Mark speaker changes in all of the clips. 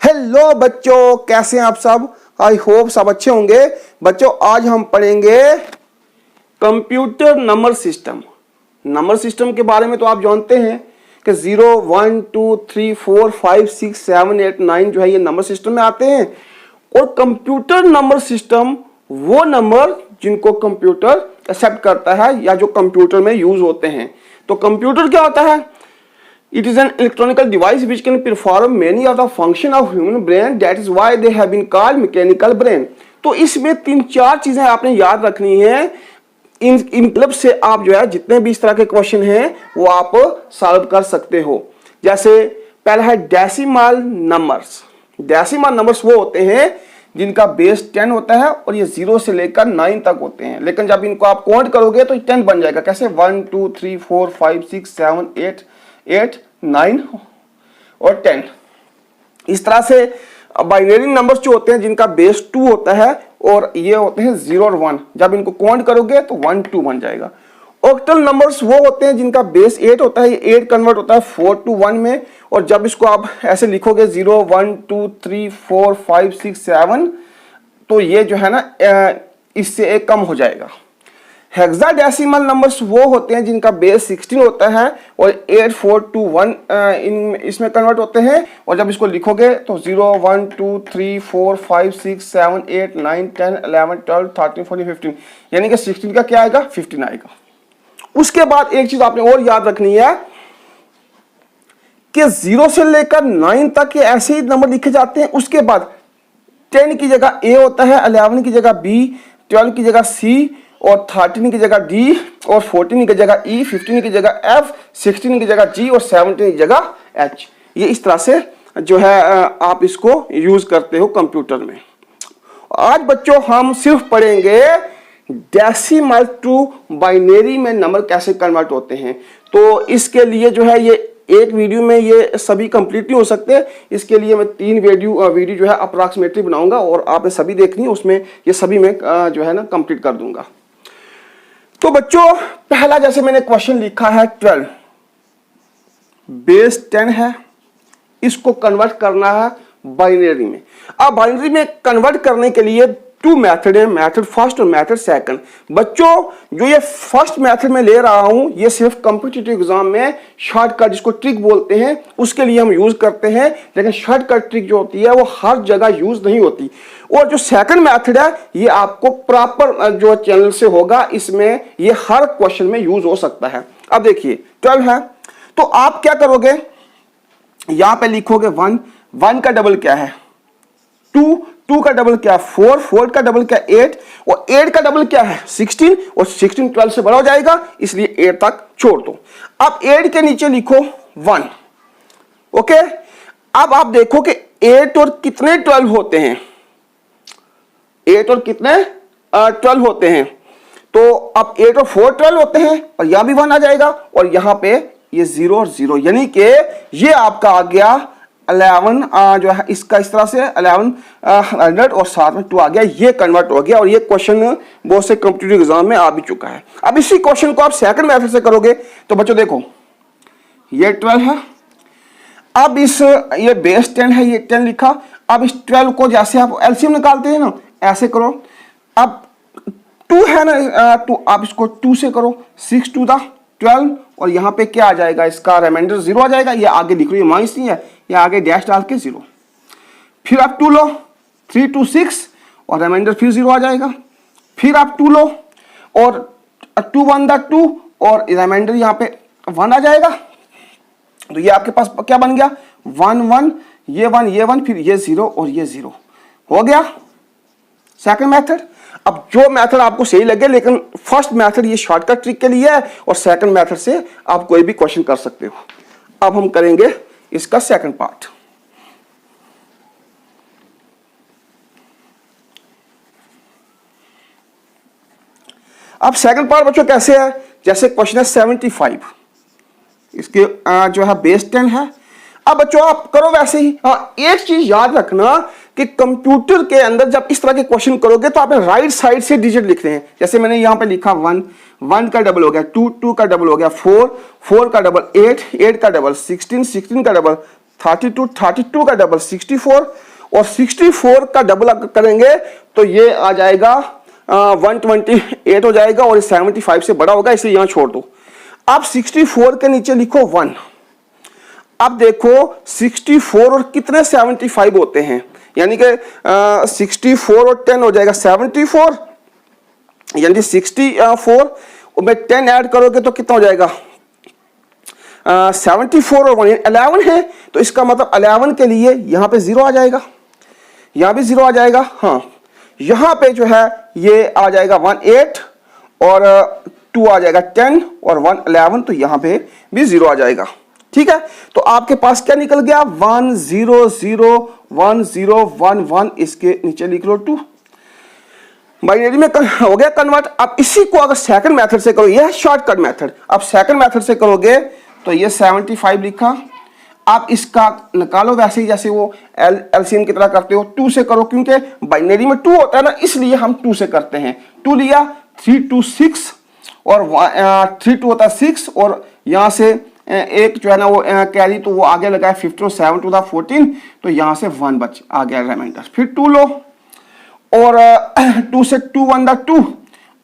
Speaker 1: Hello बच्चों, कैसे हैं आप सब। आई होप सब अच्छे होंगे। बच्चों आज हम पढ़ेंगे computer number system. Number system के बारे में तो आप जानते हैं कि 0 1 2 3 4 5 6 7 8 9 जो है ये नंबर सिस्टम में आते हैं। और कंप्यूटर नंबर सिस्टम वो नंबर जिनको कंप्यूटर एक्सेप्ट करता है या जो कंप्यूटर में यूज होते हैं। तो कंप्यूटर क्या होता है? It is an electronical device which can perform many of the function of human brain. That is why they have been called mechanical brain. तो इसमें तीन चार चीजें आपने याद रखनी है। इन क्लब से आप जो है जितने भी इस तरह के क्वेश्चन हैं वो आप सॉल्व कर सकते हो। जैसे पहला है डेसिमल नंबर्स। डेसिमल नंबर्स वो होते हैं जिनका बेस 10 होता है और ये 0 से लेकर 9 तक होते हैं। लेकिन जब इनको आप काउंट करोगे तो 10 बन जाएगा। कैसे? 1 2 3 4 5 6 7 8 9 और 10। इस तरह से बाइनरी नंबर्स जो होते हैं जिनका बेस 2 होता है और ये होते हैं 0 और 1। जब इनको काउंट करोगे तो 1 2 बन जाएगा। ऑक्टल नंबर्स वो होते हैं जिनका बेस 8 होता है। ये 8 कन्वर्ट होता है 4 to 1 में। और जब इसको आप ऐसे लिखोगे 0 1 2 3 4 5 6 7 तो ये जो है ना इससे एक कम हो जाएगा। हेक्साडेसिमल नंबर्स वो होते हैं जिनका बेस 16 होता है और 8 4 2 1 इसमें कन्वर्ट होते हैं। और जब इसको लिखोगे तो 0 1 2 3 4 5 6 7 8 9 10 11 12 13 14 15 यानी कि 16 का क्या आएगा? 15 आएगा। उसके बाद एक चीज आपने और याद रखनी है कि 0 से लेकर 9 तक ये ऐसे ही नंबर लिखे जाते हैं। उसके बाद 10 की जगह A होता है, 11 की जगह B, 12 की जगह C और 13 की जगह D और 14 की जगह E, 15 की जगह F, 16 की जगह G और 17 की जगह H। ये इस तरह से जो है आप इसको यूज करते हो कंप्यूटर में। आज बच्चों हम सिर्फ पढ़ेंगे डेसिमल टू बाइनरी में नंबर कैसे कन्वर्ट होते हैं। तो इसके लिए जो है ये एक वीडियो में ये सभी कंप्लीट नहीं हो सकते। इसके लिए मैं 3 वीडियो जो है अप्रॉक्सीमेटली बनाऊंगा और आपने सभी देखनी है। उसमें ये सभी मैं जो है ना कंप्लीट कर दूंगा। तो बच्चों पहला जैसे मैंने क्वेश्चन लिखा है 12 बेस 10 है, इसको कन्वर्ट करना है बाइनरी में। अब बाइनरी में कन्वर्ट करने के लिए 2 मेथड है, मेथड फर्स्ट और मेथड सेकंड। बच्चों जो ये फर्स्ट मेथड में ले रहा हूं ये सिर्फ कॉम्पिटिटिव एग्जाम में शॉर्टकट जिसको ट्रिक बोलते हैं उसके लिए हम यूज करते हैं। लेकिन शॉर्टकट ट्रिक जो होती है वो हर जगह यूज नहीं होती। और जो सेकंड मेथड है ये आपको प्रॉपर जो चैनल से होगा इसमें ये हर क्वेश्चन में यूज हो सकता है। अब देखिए 12 है तो आप क्या करोगे, यहां पे लिखोगे 1 1 का डबल क्या है 2 2 का डबल क्या 4 4 का डबल क्या 8 और 8 का डबल क्या है 16 और 16 12 से बड़ा हो जाएगा इसलिए 8 तक छोड़ दो। अब 8 के नीचे लिखो 1। ओके, अब आप देखो कि 8 और कितने 12 होते हैं, 8 और कितने 12 होते हैं। तो अब 8 और 4 12 होते हैं और यहां भी 1 आ जाएगा और यहां पे ये 0 और 0 यानी कि ये आपका आ गया 11 जो है इसका इस तरह से 1100 और साथ में 2 आ गया। ये कन्वर्ट हो गया और ये क्वेश्चन बहुत से कॉम्पिटिटिव एग्जाम में आ भी चुका है। अब इसी क्वेश्चन को आप सेकंड मेथड से करोगे तो बच्चों देखो ये 12 है। अब इस ये बेस 10 है, ये 10 लिखा। अब इस 12 को जैसे आप एलसीएम निकालते हैं ना ऐसे करो। अब 2 है ना 2, आप इसको 2 से करो 6 2 12 और यहां पे क्या आ जाएगा इसका रिमाइंडर 0 आ जाएगा। ये आगे लिख रही है माइनस नहीं है, ये आगे डैश डाल के 0। फिर आप 2 लो 3 2 6 और रिमाइंडर फिर 0 आ जाएगा। फिर आप 2 लो और 2 1 2 और रिमाइंडर यहां पे 1 आ जाएगा। तो ये आपके पास क्या बन गया 1 1 ये 1 फिर ये 0 और ये 0 हो गया सेकंड मेथड। अब जो मेथड आपको सही लगे, लेकिन फर्स्ट मेथड ये शॉर्टकट ट्रिक के लिए है और सेकंड मेथड से आप कोई भी क्वेश्चन कर सकते हो। अब हम करेंगे इसका सेकंड पार्ट। अब सेकंड पार्ट बच्चों कैसे है, जैसे क्वेश्चन है 75, इसके जो है बेस 10 है। अब बच्चों आप करो वैसे ही। एक चीज याद रखना कि कंप्यूटर के अंदर जब इस तरह के क्वेश्चन करोगे तो आपने राइट साइड से डिजिट लिखने हैं। जैसे मैंने यहां पे लिखा 1 1 का डबल हो गया 2 2 का डबल हो गया 4 4 का डबल 8 8 का डबल 16 16 का डबल 32 का डबल 64 और 64 का डबल अगर करेंगे तो ये आ जाएगा 128 हो जाएगा और 75 से बड़ा होगा, इसलिए यहां छोड़ दो। अब 64 के नीचे लिखो 1। अब देखो 64 और कितने 75 होते हैं, यानी कि 64 और 10 हो जाएगा 74, यानी 64 और में 10 ऐड करोगे तो कितना हो जाएगा 74 और 1 11 है, तो इसका मतलब 11 के लिए यहां पे 0 आ जाएगा, यहां भी 0 आ जाएगा। हाँ, यहां पे जो है ये आ जाएगा 1 8 और 2 आ जाएगा 10 और 1 11, तो यहां पे भी 0 आ जाएगा। ठीक है, तो आपके पास क्या निकल गया 1 0 0 1 0 1 1, इसके नीचे लिख लो 2। बाइनरी में हो गया कन्वर्ट। अब इसी को अगर सेकंड मेथड से करो, यह है शॉर्टकट मेथड। अब सेकंड मेथड से करोगे तो ये 75 लिखा, आप इसका निकालो वैसे ही जैसे वो एलसीएम की तरह करते हो। 2 से करो, क्योंकि बाइनरी में 2 होता है ना, इसलिए हम 2 से करते हैं। 2 लिया 3 2 6 और 3 2 होता है 6 और यहां से एक जो है ना वो कैरी, तो वो आगे लगाया 15 7 टू द 14, तो यहां से 1 बच आ गया रिमाइंडर। फिर 2 लो और 2 से 2 1 द 2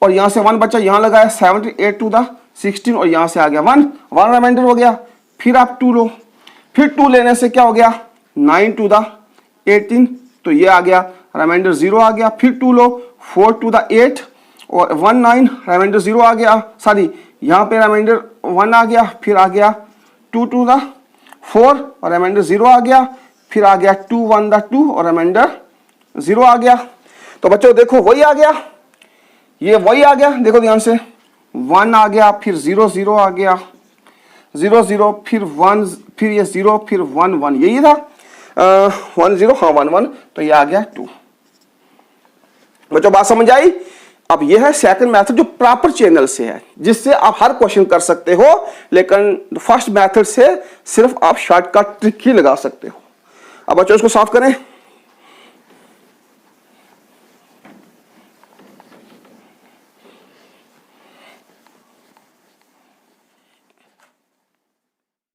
Speaker 1: और यहां से 1 बचा, यहां लगाया 78 टू द 16 और यहां से आ गया 1 रिमाइंडर हो गया। फिर आप 2 लो, फिर 2 लेने से क्या हो गया 9 टू द 18, तो ये आ गया रिमाइंडर 0 आ गया। फिर 2 लो 4 टू द 8 और 1 9 रिमाइंडर 0 आ गया, सॉरी यहाँ पे रिमाइंडर 1 आ गया। फिर आ गया 2 टू द 4 और रिमाइंडर 0 आ गया। फिर आ गया 2 1 द 2 और रिमाइंडर 0 आ गया। तो बच्चों देखो वही आ गया, ये वही आ गया, देखो ध्यान से 1 आ गया, फिर 0 0 आ गया, 0 0 फिर 1, फिर ये 0 फिर 1 1, यही था 1 0, हाँ 1 1, तो ये आ गया 2। बच्चों बात समझ आई। अब यह है सेकंड मेथड जो प्रॉपर चैनल से है, जिससे आप हर क्वेश्चन कर सकते हो, लेकिन फर्स्ट मेथड से सिर्फ आप शॉर्टकट ट्रिक ही लगा सकते हो। अब बच्चों इसको साफ करें।